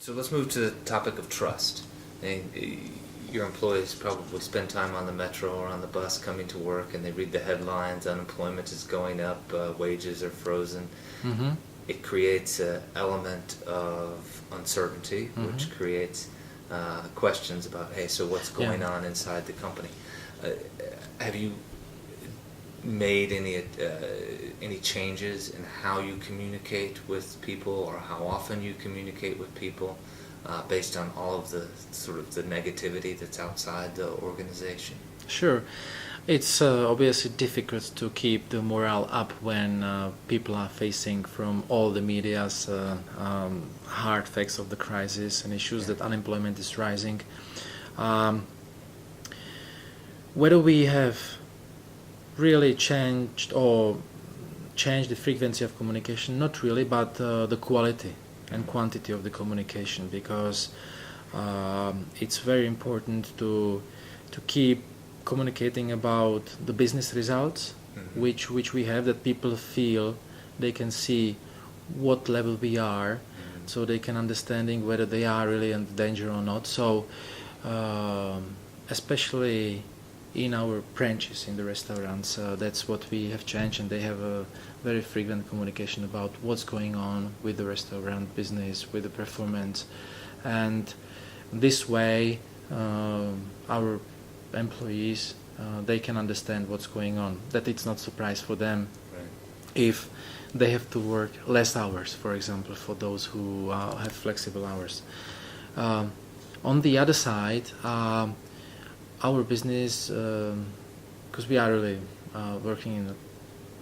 So let's move to the topic of trust. Your employees probably spend time on the metro or on the bus coming to work, and they read the headlines, unemployment is going up, wages are frozen. Mm-hmm. It creates an element of uncertainty, Mm-hmm. which creates questions about, hey, so what's going Yeah. on inside the company? Have you made any changes in how you communicate with people, or how often you communicate with people, based on all of the sort of the negativity that's outside the organization? Sure. It's obviously difficult to keep the morale up when people are facing from all the media's hard facts of the crisis and issues that unemployment is rising. Whether we have really changed the frequency of communication, not really, but the quality and quantity of the communication, because it's very important to keep communicating about the business results, Mm-hmm. which we have, that people feel they can see what level we are, Mm-hmm. so they can understanding whether they are really in danger or not. So especially in our branches in the restaurants, that's what we have changed, and they have a very frequent communication about what's going on with the restaurant business, with the performance, and this way our employees, they can understand what's going on, that it's not surprise for them Right. if they have to work less hours, for example, for those who have flexible hours. On the other side, our business, because we are really working in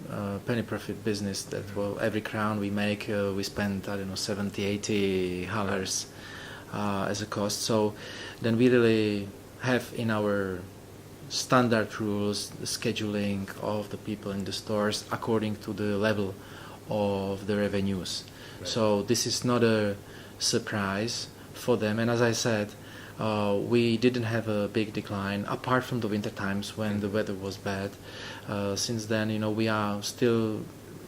a penny profit business, that every crown we make, we spend, I don't know, $70-80 as a cost. So then we really have in our standard rules the scheduling of the people in the stores according to the level of the revenues. Right. So this is not a surprise for them. And as I said, we didn't have a big decline apart from the winter times when the weather was bad. Since then, we are still.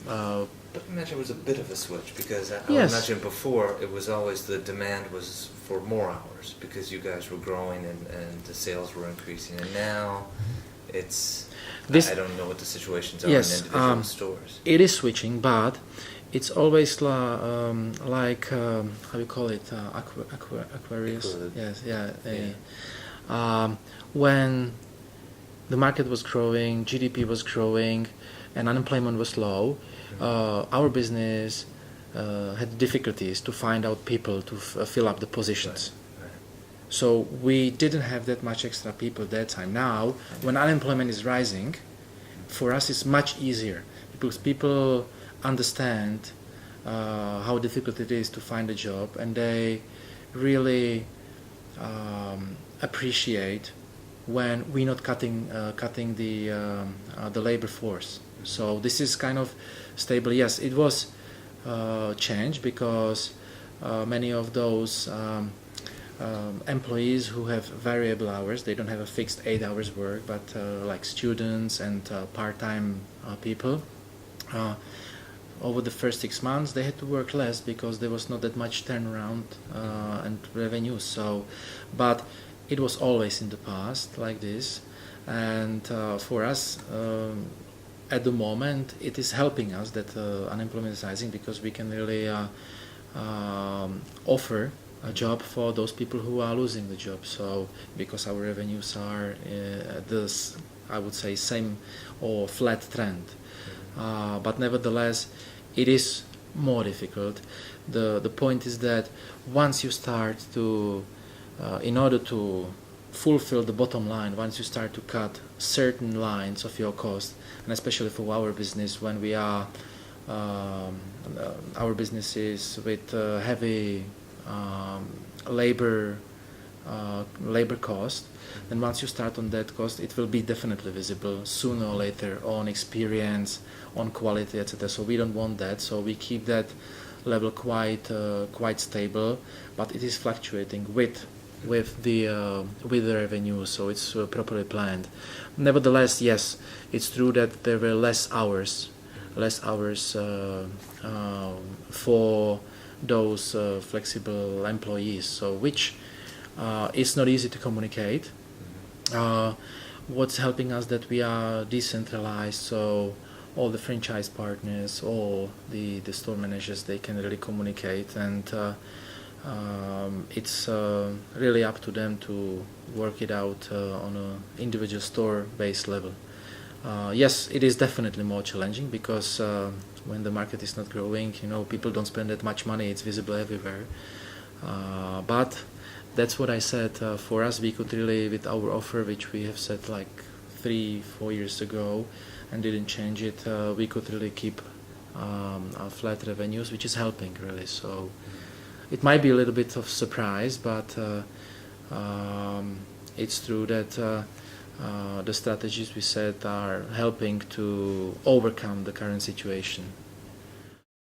But I imagine it was a bit of a switch, because I Yes. imagine before it was always the demand was for more hours because you guys were growing and the sales were increasing, and now it's I don't know what the situations are Yes, in individual stores. It is switching, but it's always like how you call it, Aquarius. Equivalent. Yes, yeah. Yeah. When the market was growing, GDP was growing, and unemployment was low, our business had difficulties to find out people to fill up the positions. Right. So we didn't have that much extra people at that time. Now, when unemployment is rising, for us it's much easier, because people understand how difficult it is to find a job, and they really appreciate when we're not cutting the labor force. So this is kind of stable. Yes, it was changed, because many of those employees who have variable hours, they don't have a fixed 8 hours work, but like students and part-time people, over the first 6 months they had to work less because there was not that much turnaround and revenue. So, but it was always in the past like this, and for us at the moment it is helping us that unemployment is rising, because we can really offer a job for those people who are losing the job. So because our revenues are this, I would say, same or flat trend, but nevertheless it is more difficult. The point is that once you start to in order to fulfill the bottom line, once you start to cut certain lines of your cost, and especially for our business, when we are our business is with heavy labor cost, and once you start on that cost, it will be definitely visible sooner or later on experience, on quality, etc. So we don't want that. So we keep that level quite stable, but it is fluctuating with the revenue, so it's properly planned. Nevertheless, yes, it's true that there were less hours for those flexible employees. So which is not easy to communicate. What's helping us that we are decentralized, so all the franchise partners, all the store managers, they can really communicate, and it's really up to them to work it out on an individual store-based level. Yes, it is definitely more challenging because when the market is not growing, people don't spend that much money. It's visible everywhere. But that's what I said. For us, we could really, with our offer, which we have set like 3-4 years ago, and didn't change it, we could really keep our flat revenues, which is helping really. So it might be a little bit of surprise, but it's true that the strategies we set are helping to overcome the current situation.